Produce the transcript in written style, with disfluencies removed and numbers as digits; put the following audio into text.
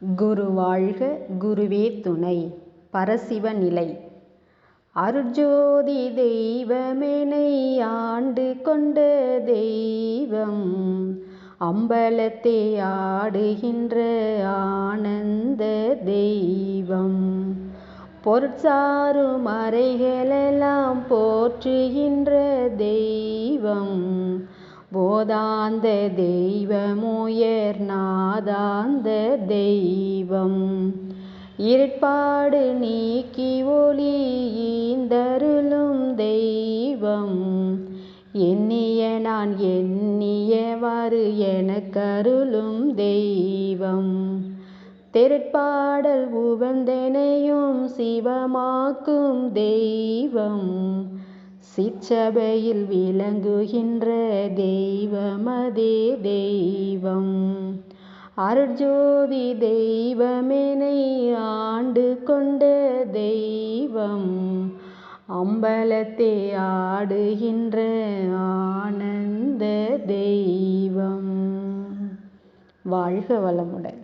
குரு வாழ்க குருவே துணை. பரசிவ நிலை. அருட்ஜோதி தெய்வமெனை ஆண்டு கொண்ட தெய்வம், அம்பலத்தே ஆடுகின்ற ஆனந்த தெய்வம், பொருட்சாரு மறைகளெல்லாம் போற்றுகின்ற தெய்வம், போதாந்த தெய்வமுயர் நாதாந்த தெய்வம், இருட்பாடு நீக்கி ஒளி ஈந்தருளும் தெய்வம், எண்ணிய நான் எண்ணியவாறு எனக்கருளும் தெய்வம், திருட்பாடல் உவந்தனையும் சிவமாக்கும் தெய்வம், சிற்சபையில் விளங்குகின்ற தெய்வமதே தெய்வம், அருட்ஜோதி தெய்வமெனை ஆண்டு கொண்ட தெய்வம், அம்பலத்தே ஆடுகின்ற ஆனந்த தெய்வம். வாழ்க வளமுடன்.